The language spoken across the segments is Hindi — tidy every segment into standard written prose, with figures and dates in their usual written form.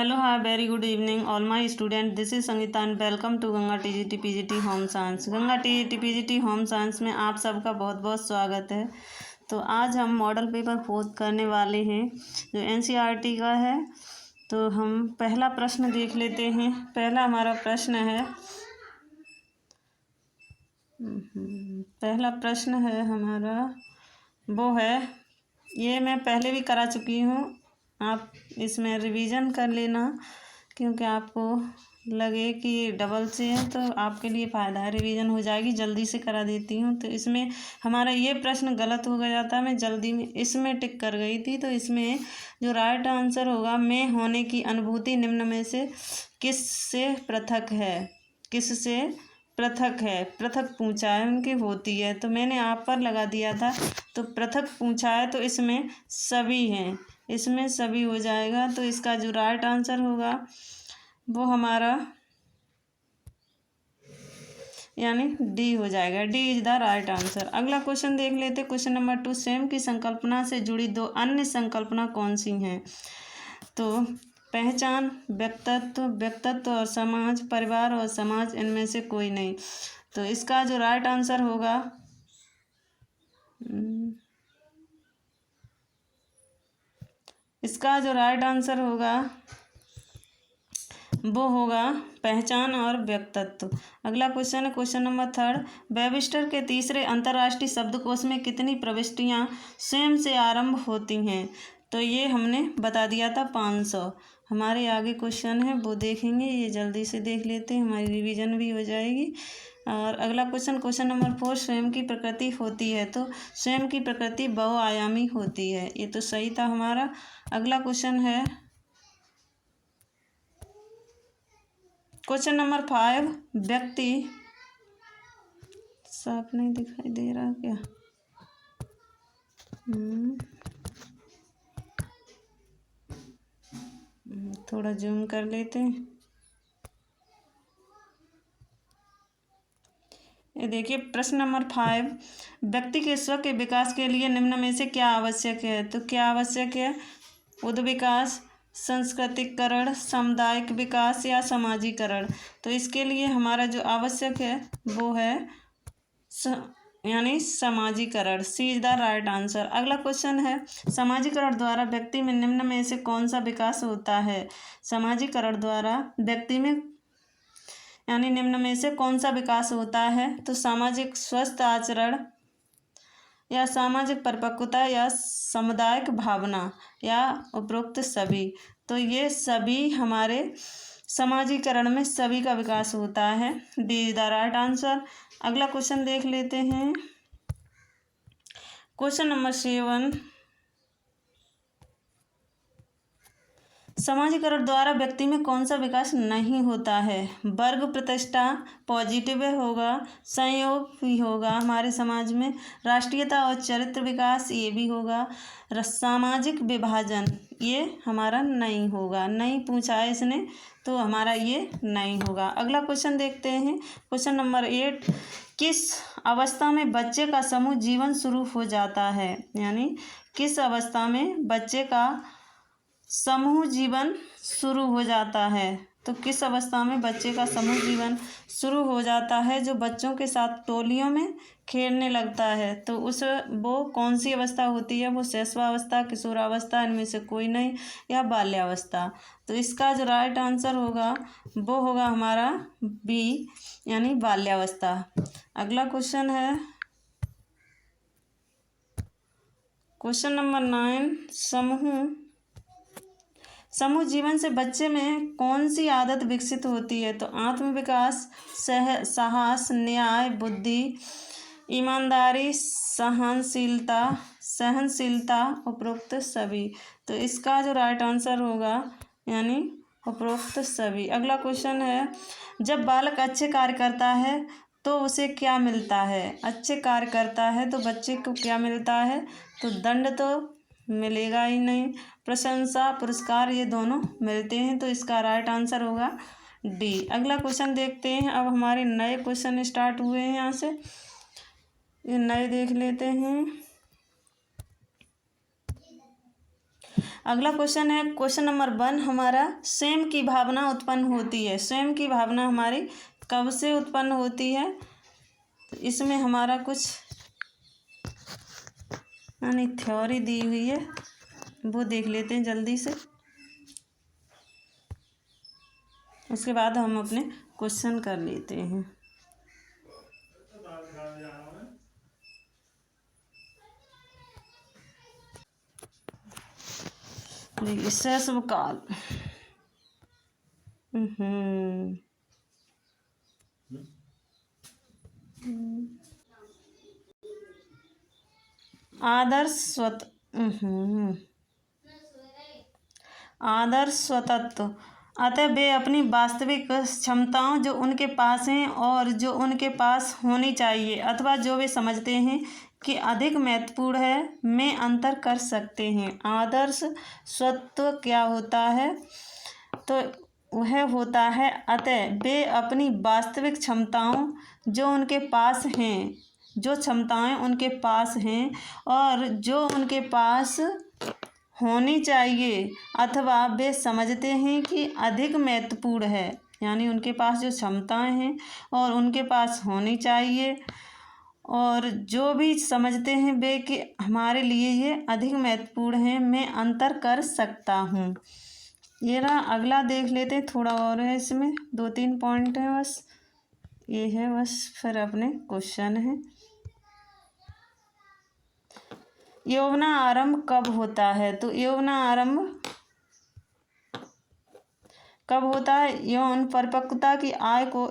Hello, hi, very good evening, all my students. This is Sangeeta and welcome to Ganga TGT PGT home science. Ganga TGT PGT home science में आप सबका बहुत बहुत स्वागत है। तो आज हम मॉडल पेपर 4 करने वाले हैं जो एनसीईआरटी का है। तो हम पहला प्रश्न देख लेते हैं। पहला हमारा प्रश्न है पहला प्रश्न है हमारा वो है, ये मैं पहले भी करा चुकी हूँ, आप इसमें रिवीजन कर लेना क्योंकि आपको लगे कि ये डबल से है तो आपके लिए फ़ायदा है, रिवीजन हो जाएगी। जल्दी से करा देती हूँ। तो इसमें हमारा ये प्रश्न गलत हो गया था, मैं जल्दी में इसमें टिक कर गई थी। तो इसमें जो राइट आंसर होगा, मैं होने की अनुभूति निम्न में से किससे पृथक है, किससे पृथक है, पृथक पूछा है उनकी होती है, तो मैंने आप पर लगा दिया था। तो पृथक पूछा है तो इसमें सभी हैं, इसमें सभी हो जाएगा। तो इसका जो राइट आंसर होगा वो हमारा यानी डी हो जाएगा। D is the right answer. अगला क्वेश्चन देख लेते। क्वेश्चन नंबर 2, स्वयं की संकल्पना से जुड़ी दो अन्य संकल्पना कौन सी हैं? तो पहचान, व्यक्तित्व, व्यक्तित्व और समाज, परिवार और समाज, इनमें से कोई नहीं। तो इसका जो राइट आंसर होगा वो होगा पहचान और व्यक्तित्व। अगला क्वेश्चन है क्वेश्चन नंबर 3, वेबस्टर के तीसरे अंतर्राष्ट्रीय शब्दकोश में कितनी प्रविष्टियां स्वयं से आरंभ होती हैं? तो ये हमने बता दिया था 500। हमारे आगे क्वेश्चन है वो देखेंगे, ये जल्दी से देख लेते हैं, हमारी रिवीजन भी हो जाएगी। और अगला क्वेश्चन क्वेश्चन नंबर 4, स्वयं की प्रकृति होती है। तो स्वयं की प्रकृति बहुआयामी होती है, ये तो सही था हमारा। अगला क्वेश्चन है क्वेश्चन नंबर 5, व्यक्ति, साफ नहीं दिखाई दे रहा क्या? थोड़ा जूम कर लेते हैं। ये देखिए प्रश्न नंबर 5, व्यक्ति के स्व के विकास के लिए निम्न में से क्या आवश्यक है? तो क्या आवश्यक है? उद्योग विकास, सांस्कृतिकरण, सामुदायिक विकास या समाजीकरण। तो इसके लिए हमारा जो आवश्यक है वो है यानी समाजीकरण। सी इज द राइट आंसर। अगला क्वेश्चन है, समाजीकरण द्वारा व्यक्ति में निम्न में से कौन सा विकास होता है? समाजीकरण द्वारा व्यक्ति में यानी निम्न में से कौन सा विकास होता है? तो सामाजिक स्वस्थ आचरण या सामाजिक परिपक्वता या सामुदायिक भावना या उपरोक्त सभी। तो ये सभी हमारे समाजीकरण में सभी का विकास होता है। D is the right answer. अगला क्वेश्चन देख लेते हैं। क्वेश्चन नंबर 7, समाजीकरण द्वारा व्यक्ति में कौन सा विकास नहीं होता है? वर्ग प्रतिष्ठा पॉजिटिव होगा, संयोग भी होगा हमारे समाज में, राष्ट्रीयता और चरित्र विकास ये भी होगा, सामाजिक विभाजन ये हमारा नहीं होगा। नहीं पूछा है इसने तो हमारा ये नहीं होगा। अगला क्वेश्चन देखते हैं। क्वेश्चन नंबर 8, किस अवस्था में बच्चे का समूह जीवन शुरू हो जाता है? यानी किस अवस्था में बच्चे का समूह जीवन शुरू हो जाता है? तो किस अवस्था में बच्चे का समूह जीवन शुरू हो जाता है? जो बच्चों के साथ टोलियों में खेलने लगता है, तो वो कौन सी अवस्था होती है? वो शैशवावस्था, किशोरावस्था, इनमें से कोई नहीं, या बाल्यावस्था। तो इसका जो राइट आंसर होगा वो होगा हमारा बी यानी बाल्यावस्था। अगला क्वेश्चन है क्वेश्चन नंबर 9, समूह जीवन से बच्चे में कौन सी आदत विकसित होती है? तो आत्मविकास, साहस, न्याय, बुद्धि, ईमानदारी, सहनशीलता, उपरोक्त सभी। तो इसका जो राइट आंसर होगा यानी उपरोक्त सभी। अगला क्वेश्चन है, जब बालक अच्छे कार्य करता है तो उसे क्या मिलता है? अच्छे कार्य करता है तो बच्चे को क्या मिलता है? तो दंड तो मिलेगा ही नहीं, प्रशंसा, पुरस्कार ये दोनों मिलते हैं। तो इसका राइट आंसर होगा डी। अगला क्वेश्चन देखते हैं। अब हमारे नए क्वेश्चन स्टार्ट हुए हैं, यहाँ से ये नए देख लेते हैं। अगला क्वेश्चन है क्वेश्चन नंबर 1 हमारा, स्वयं की भावना उत्पन्न होती है। स्वयं की भावना हमारी कब से उत्पन्न होती है? तो इसमें हमारा कुछ यानी थ्योरी दी हुई है, वो देख लेते हैं जल्दी से, उसके बाद हम अपने क्वेश्चन कर लेते हैं। देखिए शैशव काल। आदर्श स्वतंत्र, अतः वे अपनी वास्तविक क्षमताओं जो उनके पास हैं और जो उनके पास होनी चाहिए अथवा जो वे समझते हैं कि अधिक महत्वपूर्ण है में अंतर कर सकते हैं। आदर्श स्वतंत्र क्या होता है? तो वह होता है अतः वे अपनी वास्तविक क्षमताओं जो उनके पास हैं, जो क्षमताएं उनके पास हैं और जो उनके पास होनी चाहिए अथवा वे समझते हैं कि अधिक महत्वपूर्ण है, यानी उनके पास जो क्षमताएं हैं और उनके पास होनी चाहिए और जो भी समझते हैं वे कि हमारे लिए ये अधिक महत्वपूर्ण है, मैं अंतर कर सकता हूँ। ये ना अगला देख लेते हैं, थोड़ा और है इसमें, 2-3 पॉइंट है बस, ये है बस, फिर अपने क्वेश्चन है। यौवना आरंभ कब होता है? तो यौवना आरंभ कब होता है? यौन परिपक्वता की आय को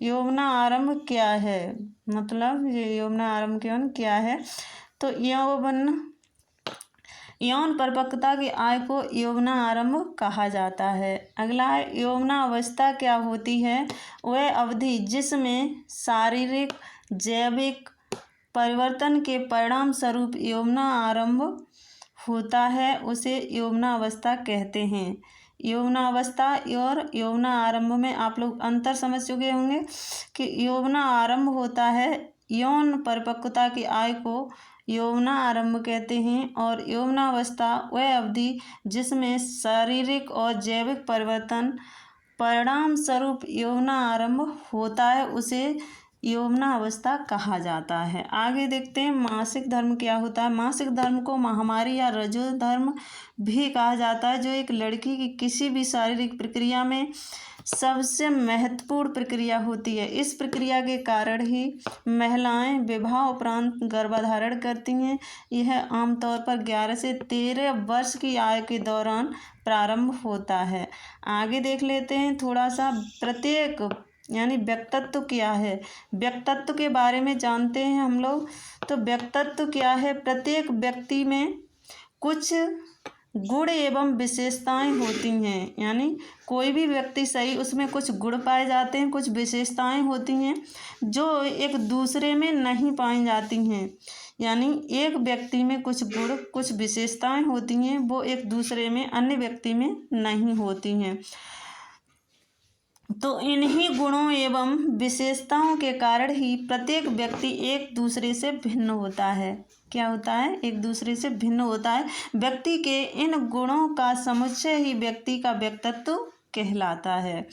यौवना आरंभ क्या है? मतलब ये यौवना आरंभ क्या है? तो यौन परिपक्वता की आय को यौवना आरंभ कहा जाता है। अगला है यौवना अवस्था क्या होती है? वह अवधि जिसमें शारीरिक जैविक परिवर्तन के परिणाम स्वरूप यौवना आरंभ होता है, उसे यौवना अवस्था कहते हैं। यौवना अवस्था और यौवना आरंभ में आप लोग अंतर समझ चुके होंगे कि यौवना आरंभ होता है, यौन परिपक्वता की आय को यौवना आरंभ कहते हैं, और यौवनावस्था वह अवधि जिसमें शारीरिक और जैविक परिवर्तन परिणाम स्वरूप यौवना आरंभ होता है, उसे यौवना अवस्था कहा जाता है। आगे देखते हैं मासिक धर्म क्या होता है। मासिक धर्म को महामारी या रजो धर्म भी कहा जाता है, जो एक लड़की की किसी भी शारीरिक प्रक्रिया में सबसे महत्वपूर्ण प्रक्रिया होती है। इस प्रक्रिया के कारण ही महिलाएं विवाह उपरांत गर्भधारण करती हैं। यह आमतौर पर 11 से 13 वर्ष की आयु के दौरान प्रारंभ होता है। आगे देख लेते हैं थोड़ा सा, प्रत्येक यानी व्यक्तित्व क्या है, व्यक्तित्व के बारे में जानते हैं हम लोग। तो व्यक्तित्व क्या है? प्रत्येक व्यक्ति में कुछ गुण एवं विशेषताएं होती हैं, यानी कोई भी व्यक्ति सही, उसमें कुछ गुण पाए जाते हैं, कुछ विशेषताएं होती हैं जो एक दूसरे में नहीं पाई जाती हैं। यानी एक व्यक्ति में कुछ गुण कुछ विशेषताएं होती हैं, वो एक दूसरे में अन्य व्यक्ति में नहीं होती हैं। तो इन्हीं गुणों एवं विशेषताओं के कारण ही प्रत्येक व्यक्ति एक दूसरे से भिन्न होता है। क्या होता है? एक दूसरे से भिन्न होता है। व्यक्ति के इन गुणों का समुच्चय ही व्यक्ति का व्यक्तित्व कहलाता है।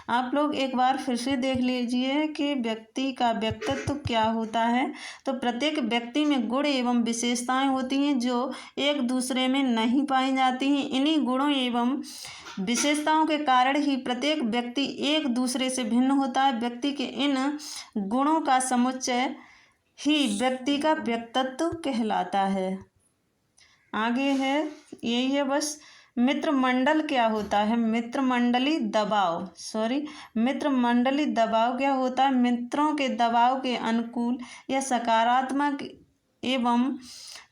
आप लोग एक बार फिर से देख लीजिए कि व्यक्ति का व्यक्तित्व क्या होता है। तो प्रत्येक व्यक्ति में गुण एवं विशेषताएं होती हैं जो एक दूसरे में नहीं पाई जाती हैं। इन्हीं गुणों एवं विशेषताओं के कारण ही प्रत्येक व्यक्ति एक दूसरे से भिन्न होता है। व्यक्ति के इन गुणों का समुच्चय ही व्यक्ति का व्यक्तित्व कहलाता है। आगे है, यही है बस। मित्र मंडल क्या होता है? मित्रमंडली दबाव, मित्रमंडली दबाव क्या होता है? मित्रों के दबाव के अनुकूल या सकारात्मक एवं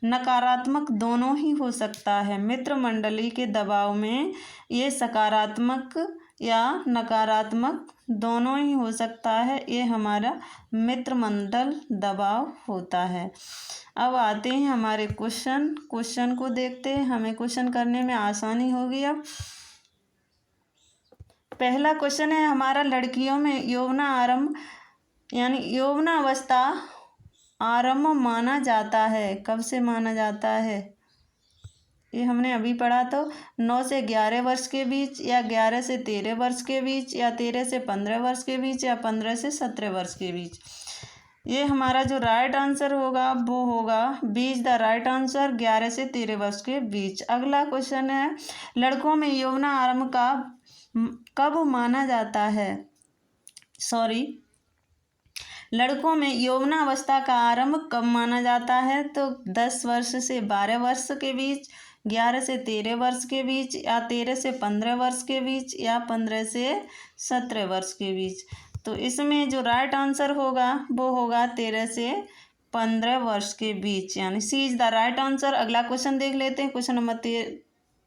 नकारात्मक दोनों ही हो सकता है। मित्र मंडली के दबाव में ये सकारात्मक या नकारात्मक दोनों ही हो सकता है, ये हमारा मित्र मंडल दबाव होता है। अब आते हैं हमारे क्वेश्चन को देखते हैं, हमें क्वेश्चन करने में आसानी होगी। अब पहला क्वेश्चन है हमारा, लड़कियों में यौवना आरंभ यानी यौवनावस्था आरंभ माना जाता है। कब से माना जाता है? ये हमने अभी पढ़ा। तो 9 से 11 वर्ष के बीच, या 11 से 13 वर्ष के बीच, या 13 से 15 वर्ष के बीच, या 15 से 17 वर्ष के बीच। ये हमारा जो राइट आंसर होगा वो होगा B is the right answer, 11 से 13 वर्ष के बीच। अगला क्वेश्चन है, लड़कों में यौवन आरंभ का कब माना जाता है? लड़कों में यौवनावस्था का आरंभ कब माना जाता है? तो 10 वर्ष से 12 वर्ष के बीच, 11 से 13 वर्ष के बीच, या 13 से 15 वर्ष के बीच, या 15 से 17 वर्ष के बीच। तो इसमें जो राइट आंसर होगा वो होगा 13 से 15 वर्ष के बीच, यानी सी इज द राइट आंसर। अगला क्वेश्चन देख लेते हैं, क्वेश्चन नंबर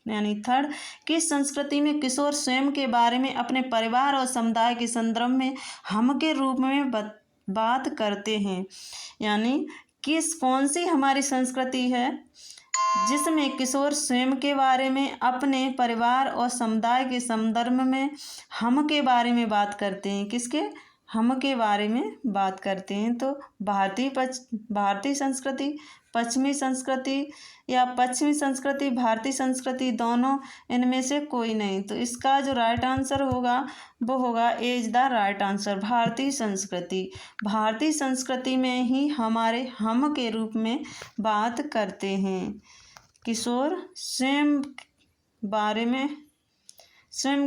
3 किस संस्कृति में किशोर स्वयं के बारे में अपने परिवार और समुदाय के संदर्भ में हम के रूप में बात करते हैं? यानी कौन सी हमारी संस्कृति है जिसमें किशोर स्वयं के बारे में, अपने परिवार और समुदाय के संदर्भ में हम के बारे में बात करते हैं? किसके? हम के बारे में बात करते हैं। तो भारतीय संस्कृति, पश्चिमी संस्कृति, या पश्चिमी संस्कृति भारतीय संस्कृति, दोनों, इनमें से कोई नहीं। तो इसका जो राइट आंसर होगा वो होगा ए इज द राइट आंसर, भारतीय संस्कृति। भारतीय संस्कृति में ही हमारे हम के रूप में बात करते हैं। किशोर स्वयं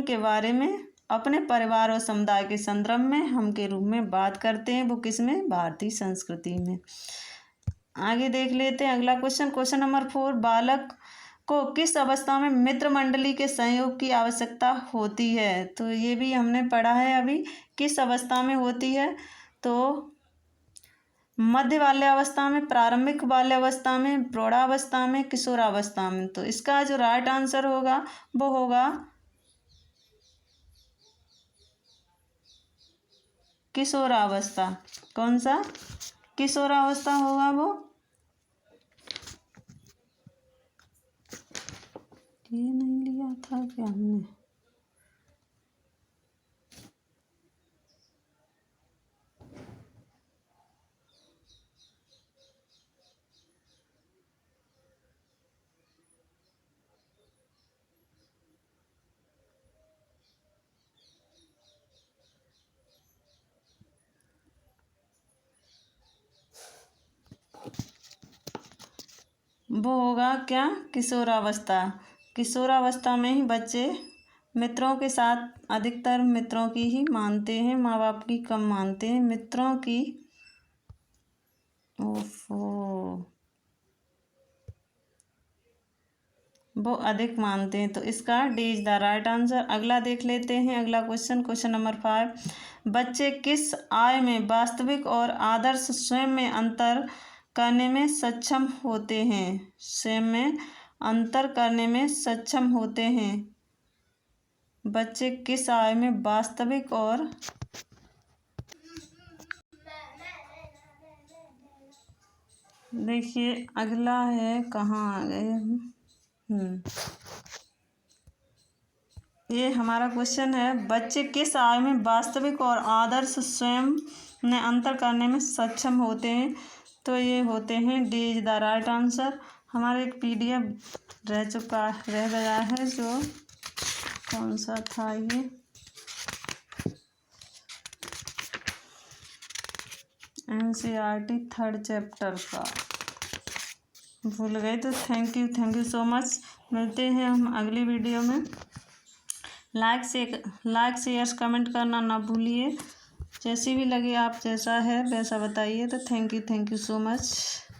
के बारे में अपने परिवार और समुदाय के संदर्भ में हम के रूप में बात करते हैं, वो किसमें? भारतीय संस्कृति में। आगे देख लेते हैं अगला क्वेश्चन, क्वेश्चन नंबर 4 बालक को किस अवस्था में मित्र मंडली के सहयोग की आवश्यकता होती है? तो ये भी हमने पढ़ा है अभी, किस अवस्था में होती है? तो मध्य बाल्यावस्था में, प्रारंभिक बाल्यावस्था में, प्रौढ़ावस्था में, किशोरावस्था में। तो इसका जो राइट आंसर होगा वो होगा किशोरावस्था। कौन सा? किशोरावस्था होगा वो। ये नहीं लिया था क्या हमने? वो होगा क्या? किशोरावस्था। किशोरावस्था में ही बच्चे मित्रों के साथ, अधिकतर मित्रों की ही मानते हैं, माँ बाप की कम मानते हैं, मित्रों की वो अधिक मानते हैं। तो इसका D is the right answer. अगला देख लेते हैं अगला क्वेश्चन, क्वेश्चन नंबर 5 बच्चे किस आय में वास्तविक और आदर्श स्वयं में अंतर करने में सक्षम होते हैं? स्वयं में अंतर करने में सक्षम होते हैं। बच्चे किस आय में वास्तविक और देखिए अगला है, कहाँ आ गए? ये हमारा क्वेश्चन है, बच्चे किस आय में वास्तविक और आदर्श स्वयं में अंतर करने में सक्षम होते हैं? तो ये होते हैं D is the right answer. हमारा एक PDF रह गया है, जो कौन सा था ये? NCERT 3rd चैप्टर का, भूल गए। तो थैंक यू सो मच। मिलते हैं हम अगली वीडियो में। लाइक शेयर कमेंट करना ना भूलिए। जैसी भी लगे आप, जैसा है वैसा बताइए। तो थैंक यू सो मच।